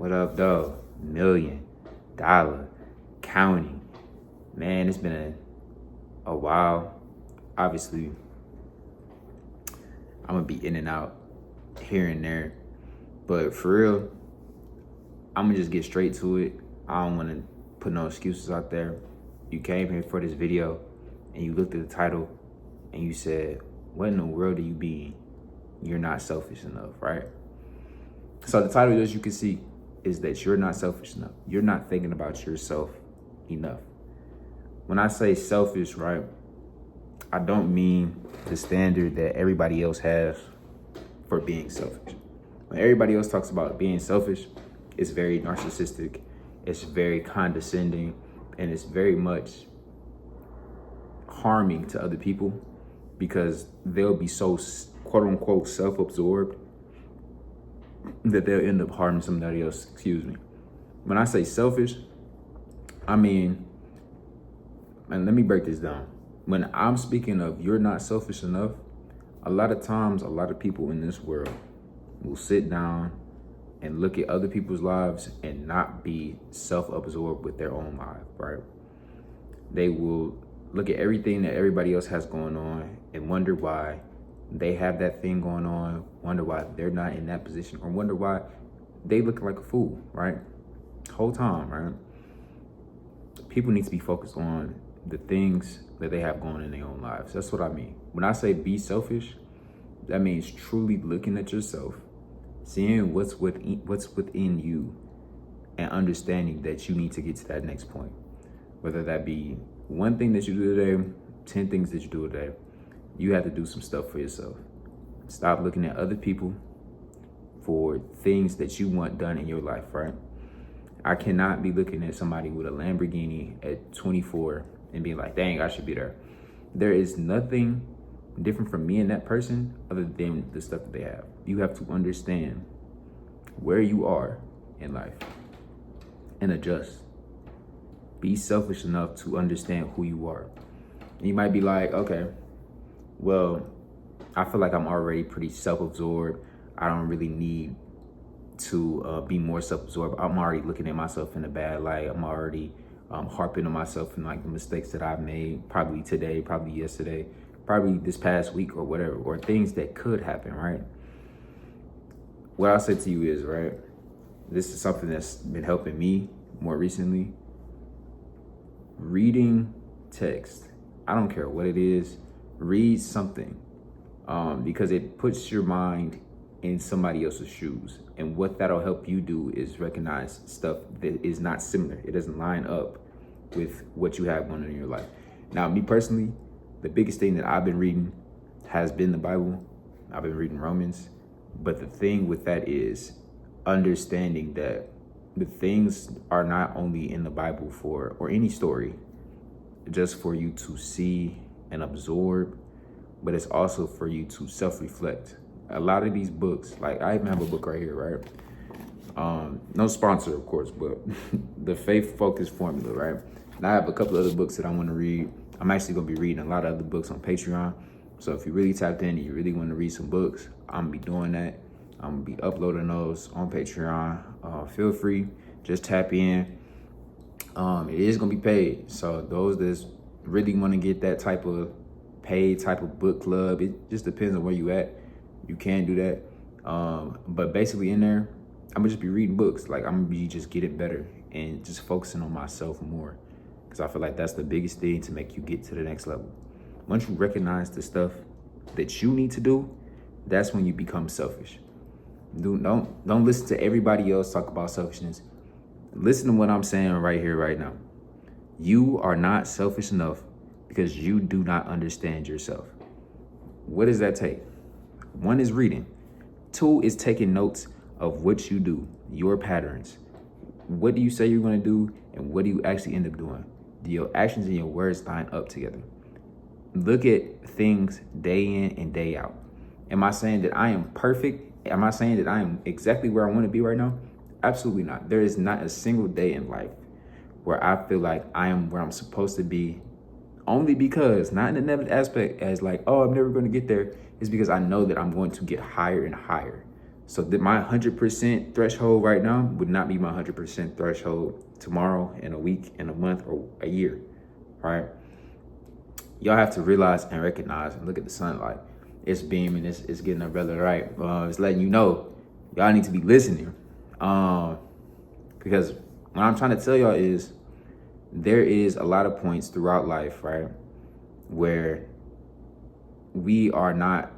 What up, though? $1,000,000 counting. Man, it's been a while. Obviously, I'm gonna be in and out here and there, but for real, I'm gonna just get straight to it. I don't want to put no excuses out there. You came here for this video and you looked at the title and you said, what in the world do you be? You're not selfish enough, right? So the title, as you can see, is that you're not selfish enough. You're not thinking about yourself enough. When I say selfish, right, I don't mean the standard that everybody else has for being selfish. When everybody else talks about being selfish, it's very narcissistic, it's very condescending, and it's very much harming to other people because they'll be so quote unquote self-absorbed that they'll end up harming somebody else, excuse me. When I say selfish, I mean, and let me break this down. When I'm speaking of you're not selfish enough, a lot of times, a lot of people in this world will sit down and look at other people's lives and not be self-absorbed with their own life, right? They will look at everything that everybody else has going on and wonder why they have that thing going on, wonder why they're not in that position, or wonder why they look like a fool, right? Whole time, right? People need to be focused on the things that they have going in their own lives. That's what I mean. When I say be selfish, that means truly looking at yourself, seeing what's within you, and understanding that you need to get to that next point. Whether that be one thing that you do today, 10 things that you do today, you have to do some stuff for yourself. Stop looking at other people for things that you want done in your life, right? I cannot be looking at somebody with a Lamborghini at 24 and being like, dang, I should be there. There is nothing different from me and that person other than the stuff that they have. You have to understand where you are in life and adjust. Be selfish enough to understand who you are. And you might be like, okay, well, I feel like I'm already pretty self-absorbed. I don't really need to be more self-absorbed. I'm already looking at myself in a bad light. I'm already harping on myself and like the mistakes that I've made, probably today, probably yesterday, probably this past week or whatever, or things that could happen, right? What I'll say to you is, right, this is something that's been helping me more recently. Reading text, I don't care what it is, read something because it puts your mind in somebody else's shoes. And what that'll help you do is recognize stuff that is not similar. It doesn't line up with what you have going on in your life. Now, me personally, the biggest thing that I've been reading has been the Bible. I've been reading Romans. But the thing with that is understanding that the things are not only in the Bible or any story, just for you to see and absorb, but it's also for you to self-reflect. A lot of these books, like I even have a book right here, right? No sponsor, of course, but the Faith Focused Formula, right? And I have a couple other books that I want to read. I'm actually going to be reading a lot of other books on Patreon. So if you really tapped in and you really want to read some books, I'm going to be doing that. I'm going to be uploading those on Patreon. Feel free, just tap in. It is going to be paid. So those that really want to get that type of paid type of book club, it just depends on where you at. You can do that. But basically in there, I'm gonna just be reading books. Like I'm gonna be just getting better and just focusing on myself more. Because I feel like that's the biggest thing to make you get to the next level. Once you recognize the stuff that you need to do, that's when you become selfish. Don't listen to everybody else talk about selfishness. Listen to what I'm saying right here, right now. You are not selfish enough because you do not understand yourself. What does that take? 1 is reading. 2 is taking notes of what you do, your patterns. What do you say you're going to do and what do you actually end up doing? Do your actions and your words line up together? Look at things day in and day out. Am I saying that I am perfect? Am I saying that I am exactly where I want to be right now? Absolutely not. There is not a single day in life where I feel like I am where I'm supposed to be, only because, not in a negative aspect as like, oh, I'm never going to get there. It's because I know that I'm going to get higher and higher. So that my 100% threshold right now would not be my 100% threshold tomorrow, in a week, in a month, or a year, right? Y'all have to realize and recognize and look at the sunlight. It's beaming, it's getting a brother right. It's letting you know y'all need to be listening. Because what I'm trying to tell y'all is there is a lot of points throughout life, right, where we are not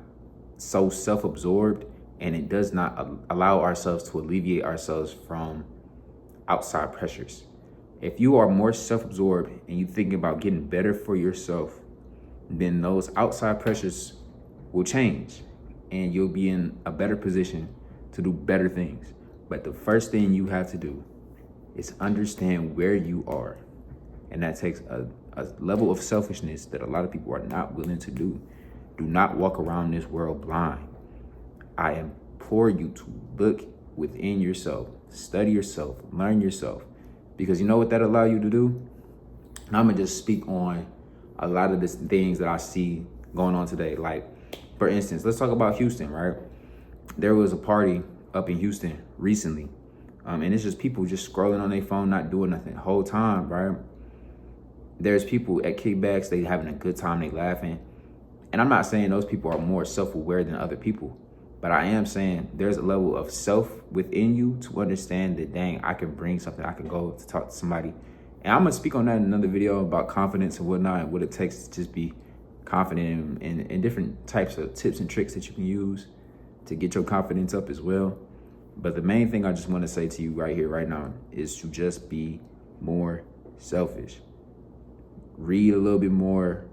so self-absorbed, and it does not allow ourselves to alleviate ourselves from outside pressures. If you are more self-absorbed and you think about getting better for yourself, then those outside pressures will change and you'll be in a better position to do better things. But the first thing you have to do is understand where you are. And that takes a level of selfishness that a lot of people are not willing to do. Do not walk around this world blind. I implore you to look within yourself, study yourself, learn yourself, because you know what that allow you to do? And I'm gonna just speak on a lot of the things that I see going on today. Like, for instance, let's talk about Houston, right? There was a party up in Houston recently, and it's just people just scrolling on their phone, not doing nothing the whole time, right? There's people at kickbacks, they having a good time, they laughing. And I'm not saying those people are more self-aware than other people, but I am saying there's a level of self within you to understand that, dang, I can bring something, I can go to talk to somebody. And I'm gonna speak on that in another video about confidence and whatnot, and what it takes to just be confident in different types of tips and tricks that you can use to get your confidence up as well. But the main thing I just wanna say to you right here, right now, is to just be more selfish. Read a little bit more,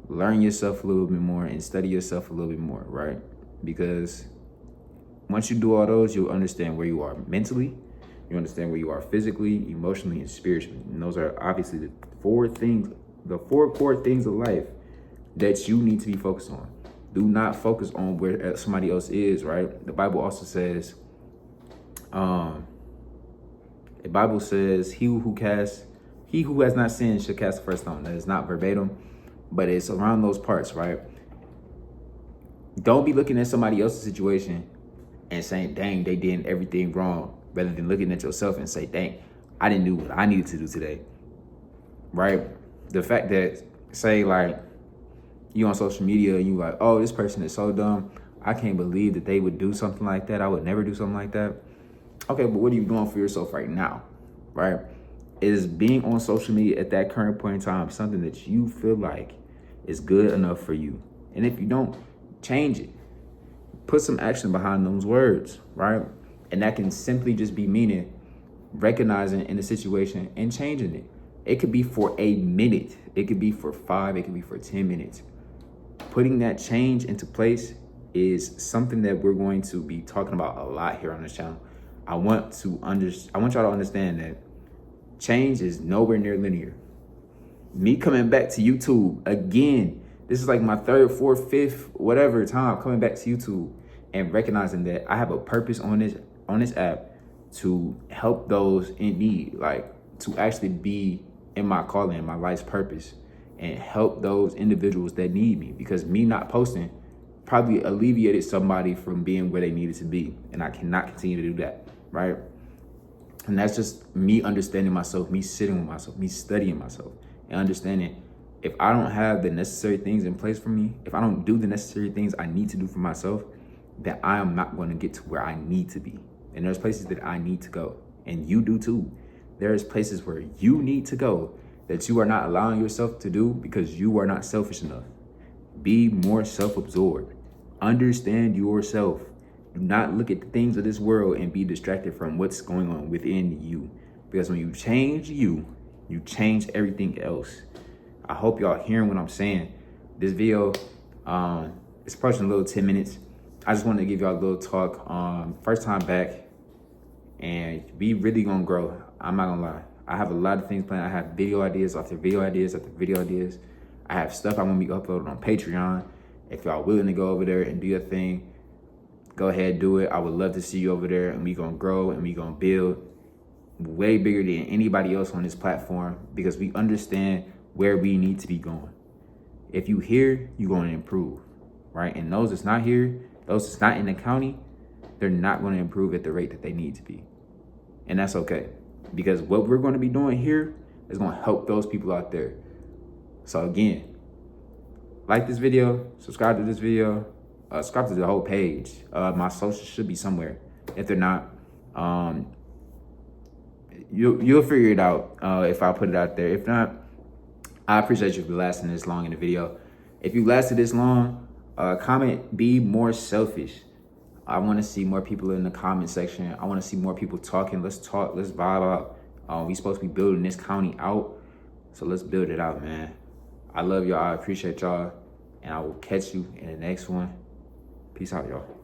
learn yourself a little bit more, and study yourself a little bit more, right? Because once you do all those, you'll understand where you are mentally, you understand where you are physically, emotionally, and spiritually. And those are obviously the four core things of life that you need to be focused on. Do not focus on where somebody else is, right? The Bible also says, he who has not sinned should cast the first stone. That is not verbatim, but it's around those parts, right? Don't be looking at somebody else's situation and saying, dang, they did everything wrong, rather than looking at yourself and say, dang, I didn't do what I needed to do today, right? The fact that, say, like, you on social media and you like, oh, this person is so dumb, I can't believe that they would do something like that, I would never do something like that. Okay, but what are you doing for yourself right now, right? Is being on social media at that current point in time something that you feel like is good enough for you? And if you don't, change it. Put some action behind those words, right? And that can simply just be meaning recognizing in the situation and changing it. It could be for a minute. It could be for 5, it could be for 10 minutes. Putting that change into place is something that we're going to be talking about a lot here on this channel. I want y'all to understand that change is nowhere near linear. Me coming back to YouTube again, this is like my 3rd, 4th, 5th, whatever time coming back to YouTube and recognizing that I have a purpose on this app to help those in need, like to actually be in my calling, my life's purpose, and help those individuals that need me, because me not posting probably alleviated somebody from being where they needed to be, and I cannot continue to do that, right? And that's just me understanding myself, me sitting with myself, me studying myself, and understanding if I don't have the necessary things in place for me, if I don't do the necessary things I need to do for myself, then I am not going to get to where I need to be. And there's places that I need to go, and you do too. There's places where you need to go that you are not allowing yourself to do because you are not selfish enough. Be more self-absorbed. Understand yourself. Do not look at the things of this world and be distracted from what's going on within you. Because when you change you change everything else. I hope y'all hearing what I'm saying. This video, it's approaching a little 10 minutes. I just wanted to give y'all a little talk. First time back, and we really gonna grow. I'm not gonna lie. I have a lot of things planned. I have video ideas after video ideas after video ideas. I have stuff I want to be uploaded on Patreon. If y'all willing to go over there and do your thing, go ahead, do it. I would love to see you over there, and we gonna grow and we gonna build way bigger than anybody else on this platform, because we understand where we need to be going. If you here, you're going to improve, right? And those that's not here, those that's not in the county, they're not going to improve at the rate that they need to be. And that's okay, because what we're going to be doing here is going to help those people out there. So again, like this video, subscribe to this video, subscribe to the whole page. My socials should be somewhere. If they're not, you'll figure it out if I put it out there. If not, I appreciate you for lasting this long in the video. If you lasted this long, comment "be more selfish." I want to see more people in the comment section. I want to see more people talking. Let's talk. Let's vibe out. We supposed to be building this county out, so let's build it out, man. I love y'all. I appreciate y'all, and I will catch you in the next one. Peace out, y'all.